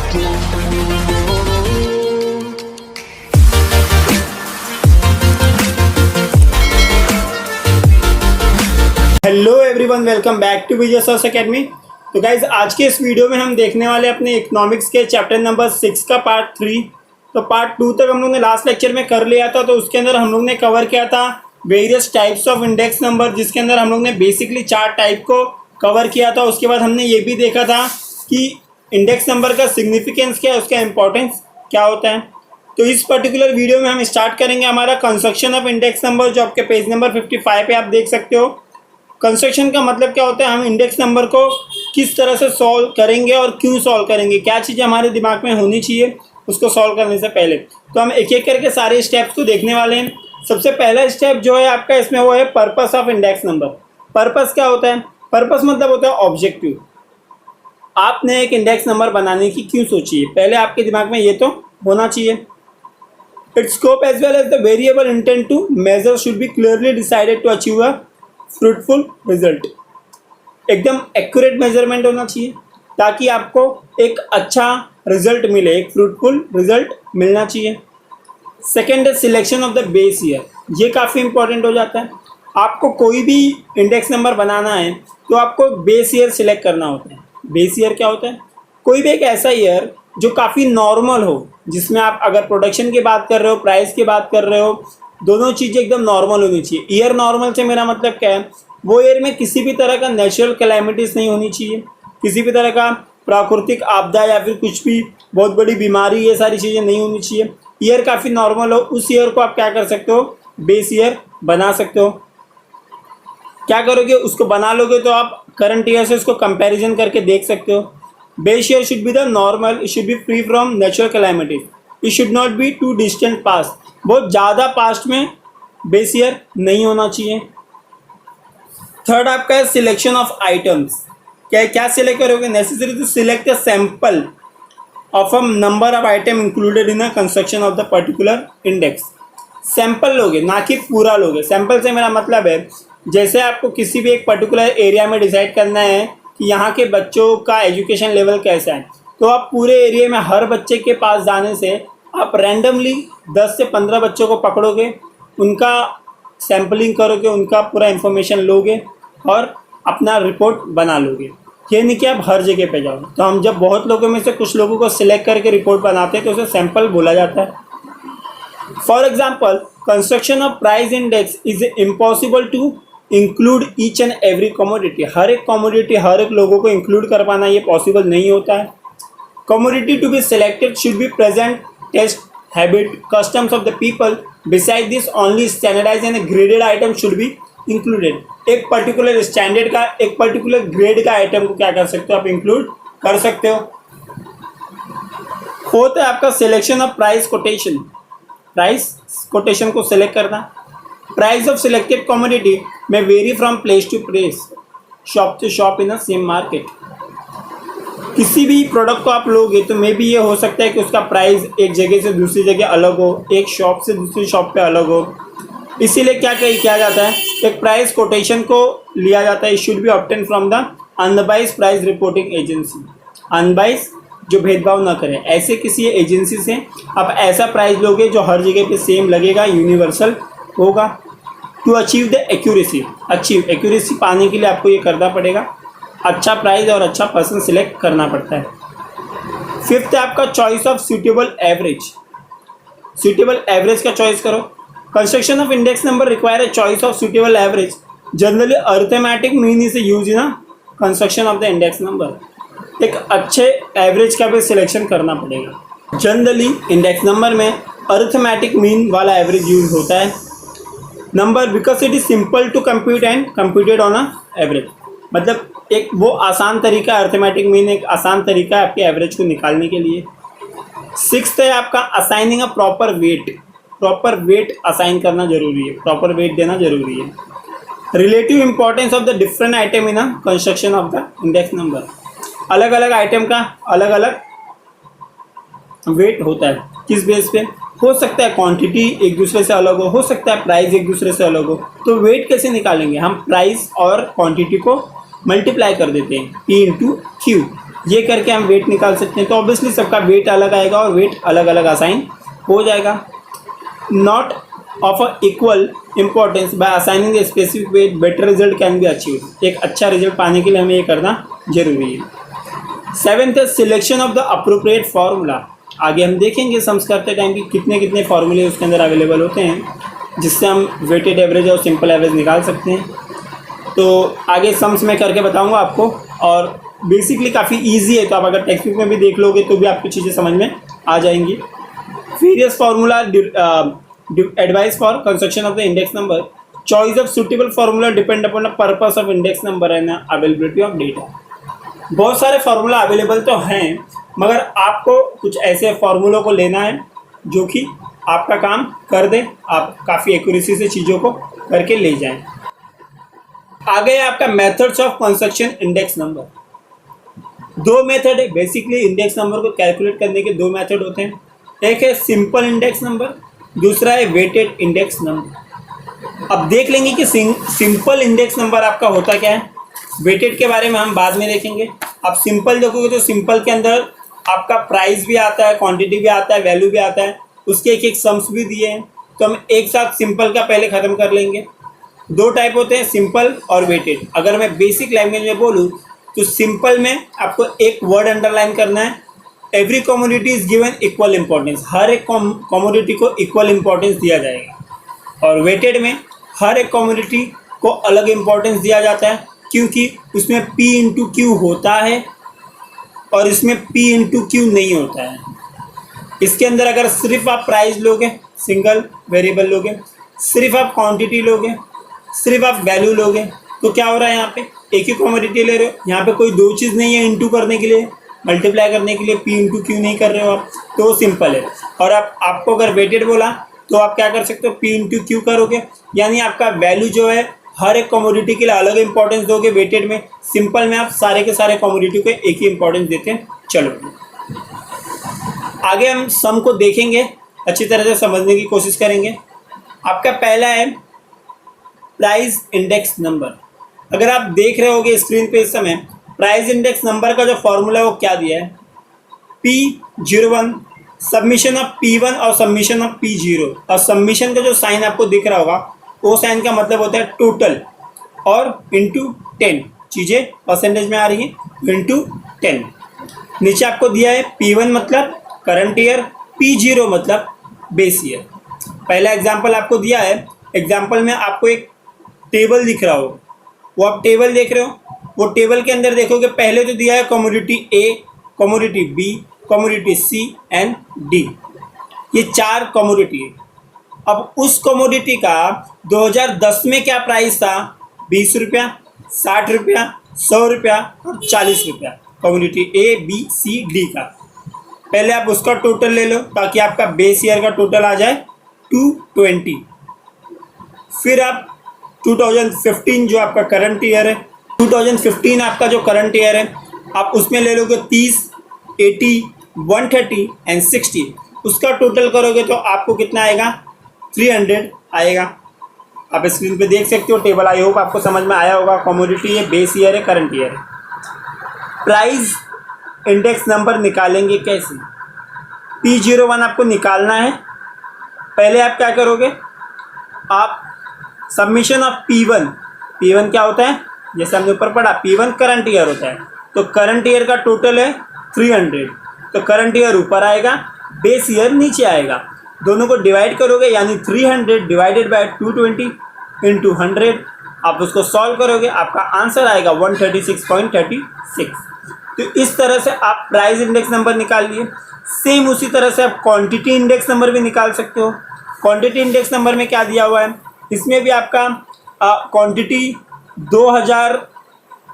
Hello everyone, welcome back to Vijay Search Academy. तो guys आज के इस वीडियो में हम देखने वाले अपने इकोनॉमिक्स के चैप्टर नंबर 6 का पार्ट 3। तो पार्ट 2 तक हम लोग ने लास्ट लेक्चर में कर लिया था। तो उसके अंदर हम लोग ने कवर किया था various types of index number, जिसके अंदर हम लोग ने बेसिकली 4 टाइप को कवर किया था। उसके बाद हमने ये भी देखा था कि इंडेक्स नंबर का सिग्निफिकेंस क्या है, उसका इंपॉर्टेंस क्या होता है। तो इस पर्टिकुलर वीडियो में हम स्टार्ट करेंगे हमारा कंस्ट्रक्शन ऑफ इंडेक्स नंबर, जो आपके पेज नंबर 55 पे आप देख सकते हो। कंस्ट्रक्शन का मतलब क्या होता है, हम इंडेक्स नंबर को किस तरह से सॉल्व करेंगे और क्यों सॉल्व करेंगे, क्या चीज़ें हमारे दिमाग में होनी चाहिए उसको सॉल्व करने से पहले। तो हम एक एक करके सारे स्टेप्स को देखने वाले हैं। सबसे पहला स्टेप जो है आपका इसमें वो है purpose of index number. Purpose क्या होता है? पर्पस मतलब होता है ऑब्जेक्टिव। आपने एक इंडेक्स नंबर बनाने की क्यों सोची है, पहले आपके दिमाग में ये तो होना चाहिए। Its scope as well as the variable intent to measure should be clearly decided to achieve a fruitful result. एकदम एक्यूरेट मेजरमेंट होना चाहिए ताकि आपको एक अच्छा रिजल्ट मिले, एक फ्रूटफुल रिजल्ट मिलना चाहिए। सेकेंड है selection of the base year. ये काफ़ी इंपॉर्टेंट हो जाता है। आपको कोई भी इंडेक्स नंबर बनाना है तो आपको बेस ईयर सिलेक्ट करना होता है। बेस ईयर क्या होता है? कोई भी एक ऐसा ईयर जो काफ़ी नॉर्मल हो, जिसमें आप अगर प्रोडक्शन की बात कर रहे हो, प्राइस की बात कर रहे हो, दोनों चीज़ें एकदम नॉर्मल होनी चाहिए। ईयर नॉर्मल से मेरा मतलब क्या है, वो ईयर में किसी भी तरह का नेचुरल कैलेमिटीज़ नहीं होनी चाहिए, किसी भी तरह का प्राकृतिक आपदा या फिर कुछ भी बहुत बड़ी बीमारी, ये सारी चीज़ें नहीं होनी चाहिए। ईयर काफ़ी नॉर्मल हो, उस ईयर को आप क्या कर सकते हो, बेस ईयर बना सकते हो। क्या करोगे, उसको बना लोगे तो आप करंट ईयर से उसको कंपैरिजन करके देख सकते हो। Base year should be the normal, it should be free from natural calamities, it should not be too distant past, बहुत ज़्यादा पास्ट में बेस ईयर नहीं होना चाहिए। थर्ड आपका है सिलेक्शन ऑफ आइटम्स। क्या सिलेक्ट करोगे? Necessary to select a sample of a number of item included in a construction of the particular index. Sample लोगे, ना कि पूरा लोगे। सैंपल से मेरा मतलब है, जैसे आपको किसी भी एक पर्टिकुलर एरिया में डिसाइड करना है कि यहाँ के बच्चों का एजुकेशन लेवल कैसा है, तो आप पूरे एरिया में हर बच्चे के पास जाने से आप रैंडमली 10 से 15 बच्चों को पकड़ोगे, उनका सैम्पलिंग करोगे, उनका पूरा इन्फॉर्मेशन लोगे और अपना रिपोर्ट बना लोगे। ये नहीं कि आप हर जगह पे जाओ। तो हम जब बहुत लोगों में से कुछ लोगों को सिलेक्ट करके रिपोर्ट बनाते हैं तो उसे सैंपल बोला जाता है। For example, construction of price index is impossible to include each and every commodity. हर एक कमोडिटी, हर एक लोगों को इंक्लूड कर पाना ये पॉसिबल नहीं होता है। Commodity to be selected should be present taste habit customs of the people. Beside this only standardise and graded item should be included. एक पर्टिकुलर स्टैंडर्ड का, एक पर्टिकुलर ग्रेड का आइटम को क्या कर सकते हो, आप इंक्लूड कर सकते हो। फोर्थ है आपका selection of price quotation. Price quotation को सिलेक्ट करना। Price of selected commodity may vary from place to place, shop to shop in a same market. किसी भी प्रोडक्ट को आप लोगे तो मे बी ये हो सकता है कि उसका प्राइस एक जगह से दूसरी जगह अलग हो, एक शॉप से दूसरी शॉप पे अलग हो। इसीलिए क्या किया जाता है, एक प्राइस कोटेशन को लिया जाता है। It should B obtain from the unbiased price reporting agency. Unbiased, जो भेदभाव ना करे, ऐसे किसी एजेंसी से आप ऐसा प्राइस लोगे जो हर जगह पे सेम लगेगा, यूनिवर्सल होगा। To achieve the accuracy, accuracy पाने के लिए आपको ये करना पड़ेगा, अच्छा प्राइस और अच्छा पर्सन सिलेक्ट करना पड़ता है। फिफ्थ है आपका choice of suitable average. Suitable average का चॉइस करो। Construction of index number require a choice of suitable average. Generally arithmetic mean is use in construction of the index number. एक अच्छे average का भी सिलेक्शन करना पड़ेगा। जनरली इंडेक्स नंबर में arithmetic mean वाला एवरेज यूज होता है number, because it is simple to compute and computed on a average. मतलब एक वो आसान तरीका, अर्थमेटिक मीन एक आसान तरीका है आपके एवरेज को निकालने के लिए। सिक्स्थ है आपका assigning a proper weight. Proper weight assign करना जरूरी है, प्रॉपर वेट देना जरूरी है। Relative importance of the different item in a construction of the index number. अलग अलग आइटम का अलग अलग वेट होता है। किस बेस पे? हो सकता है क्वांटिटी एक दूसरे से अलग हो सकता है प्राइस एक दूसरे से अलग हो। तो वेट कैसे निकालेंगे? हम प्राइस और क्वांटिटी को मल्टीप्लाई कर देते हैं, P इंटू क्यू, ये करके हम वेट निकाल सकते हैं। तो ऑब्वियसली सबका वेट अलग आएगा और वेट अलग अलग असाइन हो जाएगा। Not of a equal importance by assigning the specific weight better result can be achieve. एक अच्छा रिजल्ट पाने के लिए हमें ये करना जरूरी है। सेवेंथ है selection of the appropriate formula. आगे हम देखेंगे सम्स करते टाइम कि कितने कितने फार्मूले उसके अंदर अवेलेबल होते हैं जिससे हम वेटेड एवरेज और सिंपल एवरेज निकाल सकते हैं। तो आगे सम्स में करके बताऊंगा आपको, और बेसिकली काफ़ी इजी है, तो आप अगर टेक्स्ट बुक में भी देख लोगे तो भी आपको चीज़ें समझ में आ जाएंगी। Various formula advice for construction of the index number. Choice of suitable formula depend upon the purpose of index number and availability of data. बहुत सारे फार्मूला अवेलेबल तो हैं, मगर आपको कुछ ऐसे फार्मूलों को लेना है जो कि आपका काम कर दे, आप काफ़ी एक्यूरेसी से चीज़ों को करके ले जाएं। आगे है आपका methods of construction index number. दो मेथड है बेसिकली इंडेक्स नंबर को कैलकुलेट करने के, दो मेथड होते हैं। एक है सिंपल इंडेक्स नंबर, दूसरा है वेटेड इंडेक्स नंबर। अब देख लेंगे कि सिंपल इंडेक्स नंबर आपका होता क्या है, वेटेड के बारे में हम बाद में देखेंगे। आप सिंपल देखोगे तो सिंपल के अंदर आपका प्राइस भी आता है, क्वांटिटी भी आता है, वैल्यू भी आता है, उसके एक एक सम्स भी दिए हैं। तो हम एक साथ सिंपल का पहले ख़त्म कर लेंगे। दो टाइप होते हैं, सिंपल और वेटेड। अगर मैं बेसिक लैंग्वेज में बोलूँ तो सिंपल में आपको एक वर्ड अंडरलाइन करना है, every commodity is given equal importance. हर एक कमोडिटी को इक्वल इंपॉर्टेंस दिया जाएगा। और वेटेड में हर एक कमोडिटी को अलग इंपॉर्टेंस दिया जाता है, क्योंकि उसमें P इंटू क्यू होता है और इसमें P इंटू क्यू नहीं होता है। इसके अंदर अगर सिर्फ आप प्राइस लोगे, सिंगल वेरिएबल लोगे, सिर्फ आप क्वांटिटी लोगे, सिर्फ आप वैल्यू लोगे, तो क्या हो रहा है, यहाँ पे एक ही कमोडिटी ले रहे हो, यहाँ पे कोई दो चीज़ नहीं है इंटू करने के लिए, मल्टीप्लाई करने के लिए P इंटू क्यू नहीं कर रहे हो आप, तो वो सिंपल है। और आपको अगर वेटेड बोला तो आप क्या कर सकते हो, P इंटू क्यू करोगे, यानी आपका वैल्यू जो है हर एक कमोडिटी के लिए अलग इंपॉर्टेंस दोगे वेटेड में। सिंपल में आप सारे के सारे कमोडिटी को एक ही इंपॉर्टेंस देते हैं। चलो आगे हम सम को देखेंगे, अच्छी तरह से समझने की कोशिश करेंगे। आपका पहला है प्राइस इंडेक्स नंबर। अगर आप देख रहे होगे स्क्रीन पे इस समय, प्राइस इंडेक्स नंबर का जो फॉर्मूला है वो क्या दिया है, P01 सबमिशन ऑफ P1 और सबमिशन ऑफ P0। और सबमिशन का जो साइन आपको दिख रहा होगा वो साइन का मतलब होता है टोटल, और इंटू 10, चीज़ें परसेंटेज में आ रही हैं, इंटू 10। नीचे आपको दिया है P1 मतलब करंट ईयर, P0 मतलब बेस ईयर। पहला एग्जाम्पल आपको दिया है, एग्जाम्पल में आपको एक टेबल दिख रहा हो, वो आप टेबल देख रहे हो, वो टेबल के अंदर देखोगे पहले तो दिया है commodity A, commodity B, commodity C and D, ये 4 कमोडिटी है। अब उस कमोडिटी का 2010 में क्या प्राइस था, 20 रुपया, 60 रुपया, 100 रुपया और 40 रुपया, commodity A, B, C, D का। पहले आप उसका टोटल ले लो ताकि आपका बेस ईयर का टोटल आ जाए 220। फिर आप 2015 जो आपका करंट ईयर है, 2015 आपका जो करंट ईयर है, आप उसमें ले लोगे 30, 80, 130 एंड 60। उसका टोटल करोगे तो आपको कितना आएगा, 300 आएगा। आप स्क्रीन पे देख सकते हो टेबल, आई होप आपको समझ में आया होगा। कमोडिटी है, बेस ईयर है, करंट ईयर है। प्राइस इंडेक्स नंबर निकालेंगे कैसे, P01 आपको निकालना है। पहले आप क्या करोगे, आप सबमिशन ऑफ P1 क्या होता है, जैसे हमने ऊपर पढ़ा, P1 करंट ईयर होता है, तो करंट ईयर का टोटल है 300, तो करंट ईयर ऊपर आएगा, बेस ईयर नीचे आएगा। दोनों को डिवाइड करोगे, यानी 300 डिवाइडेड बाय 220 इंटू 100, आप उसको सॉल्व करोगे, आपका आंसर आएगा 136.36। तो इस तरह से आप प्राइस इंडेक्स नंबर निकाल लिए। सेम उसी तरह से आप क्वांटिटी इंडेक्स नंबर भी निकाल सकते हो। क्वांटिटी इंडेक्स नंबर में क्या दिया हुआ है, इसमें भी आपका क्वांटिटी 2000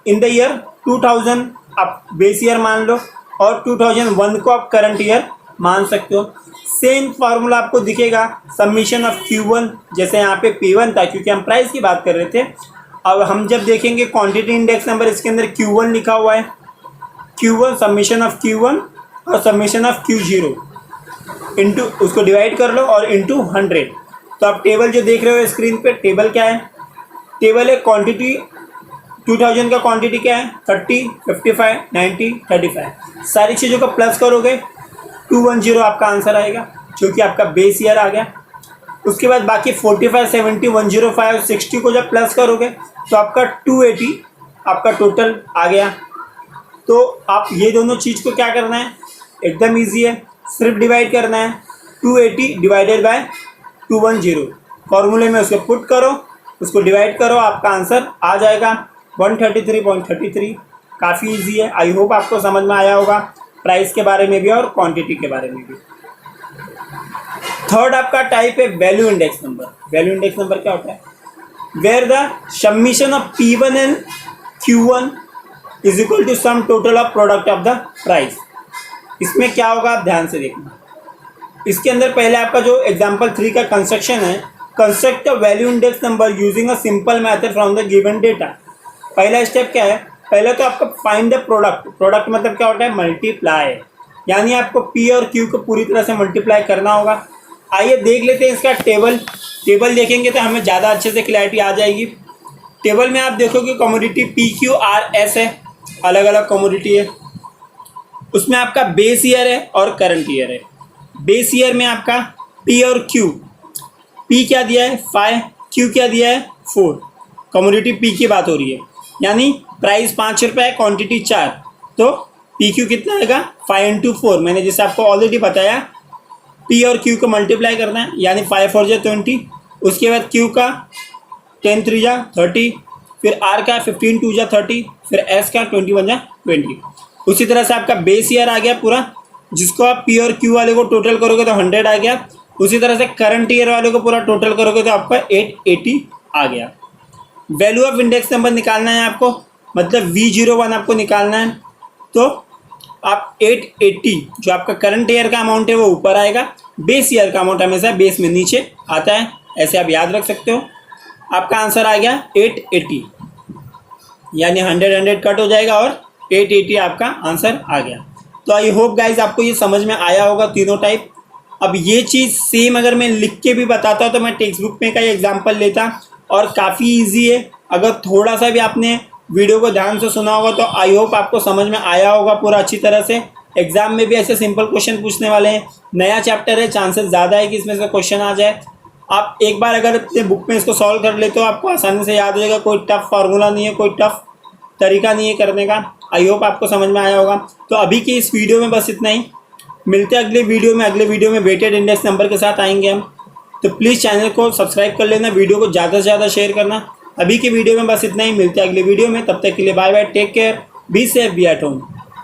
इन द ईयर 2000 आप बेस ईयर मान लो, और 2001 को आप करंट ईयर मान सकते हो। सेम फार्मूला आपको दिखेगा, सबमिशन ऑफ Q1, जैसे यहाँ पे P1 था क्योंकि हम प्राइस की बात कर रहे थे। अब हम जब देखेंगे क्वांटिटी इंडेक्स नंबर, इसके अंदर Q1 लिखा हुआ है, Q1 सबमिशन ऑफ Q1 और सबमिशन ऑफ Q0 इंटू, उसको डिवाइड कर लो और इंटू 100। तो आप टेबल जो देख रहे हो स्क्रीन पे, टेबल क्या है, टेबल है क्वांटिटी 2000 का क्वांटिटी क्या है 30, 55, 90, 35। सारी चीज़ों को प्लस करोगे 210 आपका आंसर आएगा, जो कि आपका बेस ईयर आ गया। उसके बाद बाकी 45, 70, 105, 60 को जब प्लस करोगे तो आपका 280 आपका टोटल आ गया। तो आप ये दोनों चीज़ को क्या करना है, एकदम इजी है, सिर्फ डिवाइड करना है। 280 डिवाइडेड बाय 210 फॉर्मूले में उसको पुट करो, उसको डिवाइड करो, आपका आंसर आ जाएगा 133.33। काफ़ी इजी है। आई होप आपको समझ में आया होगा प्राइस के बारे में भी और क्वांटिटी के बारे में भी। थर्ड आपका टाइप है value index number. Value index number क्या होता है, where the summation of P1 and Q1 is equal to sum total of product of the price. इसमें क्या होगा आप ध्यान से देखना। इसके अंदर पहले आपका जो एग्जाम्पल 3 का कंस्ट्रक्शन है, construct a value index number using a simple method from the given data. पहला स्टेप क्या है, पहले तो आपका फाइंड द प्रोडक्ट। प्रोडक्ट मतलब क्या होता है, मल्टीप्लाई, यानी आपको P और Q को पूरी तरह से मल्टीप्लाई करना होगा। आइए देख लेते हैं इसका टेबल। टेबल देखेंगे तो हमें ज़्यादा अच्छे से क्लैरिटी आ जाएगी। टेबल में आप देखोगे कमोडिटी PQRS है, अलग अलग कमोडिटी है। उसमें आपका बेस ईयर है और करंट ईयर है। बेस ईयर में आपका P और Q, P क्या दिया है 5, Q क्या दिया है 4। कमोडिटी P की बात हो रही है, यानी प्राइस 5 रुपये है, क्वांटिटी 4, तो PQ कितना आएगा 5 × 4। मैंने जैसे आपको ऑलरेडी बताया P और Q को मल्टीप्लाई करना है, यानी 5 4 जा 20। उसके बाद Q का 10 3 जा 30, फिर R का 15 2 जा 30, फिर S का 21 जा 20। उसी तरह से आपका बेस ईयर आ गया पूरा, जिसको आप P और Q वाले को टोटल करोगे तो 100 आ गया। उसी तरह से करंट ईयर वाले को पूरा टोटल करोगे तो आपका 880 आ गया। वैल्यू ऑफ इंडेक्स नंबर निकालना है आपको, मतलब V01 आपको निकालना है। तो आप 880 जो आपका करंट ईयर का अमाउंट है वो ऊपर आएगा, बेस ईयर का अमाउंट हमेशा बेस में नीचे आता है, ऐसे आप याद रख सकते हो। आपका आंसर आ गया 880, यानी 100 कट हो जाएगा और 880 आपका आंसर आ गया। तो आई होप गाइज आपको ये समझ में आया होगा तीनों टाइप। अब ये चीज़ सेम अगर मैं लिख के भी बताता तो मैं टेक्स्ट बुक में का एग्जाम्पल लेता, और काफ़ी ईजी है। अगर थोड़ा सा भी आपने वीडियो को ध्यान से सुना होगा तो आई होप आपको समझ में आया होगा पूरा अच्छी तरह से। एग्जाम में भी ऐसे सिंपल क्वेश्चन पूछने वाले हैं, नया चैप्टर है, चांसेस ज़्यादा है कि इसमें से क्वेश्चन आ जाए। आप एक बार अगर अपने बुक में इसको सॉल्व कर लेते हो आपको आसानी से याद हो जाएगा। कोई टफ फार्मूला नहीं है, कोई टफ तरीका नहीं है करने का। आई होप आपको समझ में आया होगा। तो अभी की इस वीडियो में बस इतना ही, मिलते हैं अगले वीडियो में। अगले वीडियो में वेटेड इंडेक्स नंबर के साथ आएंगे हम। तो प्लीज़ चैनल को सब्सक्राइब कर लेना, वीडियो को ज़्यादा से ज़्यादा शेयर करना। अभी की वीडियो में बस इतना ही, मिलते हैं अगले वीडियो में। तब तक के लिए bye bye, take care, be safe, be at home.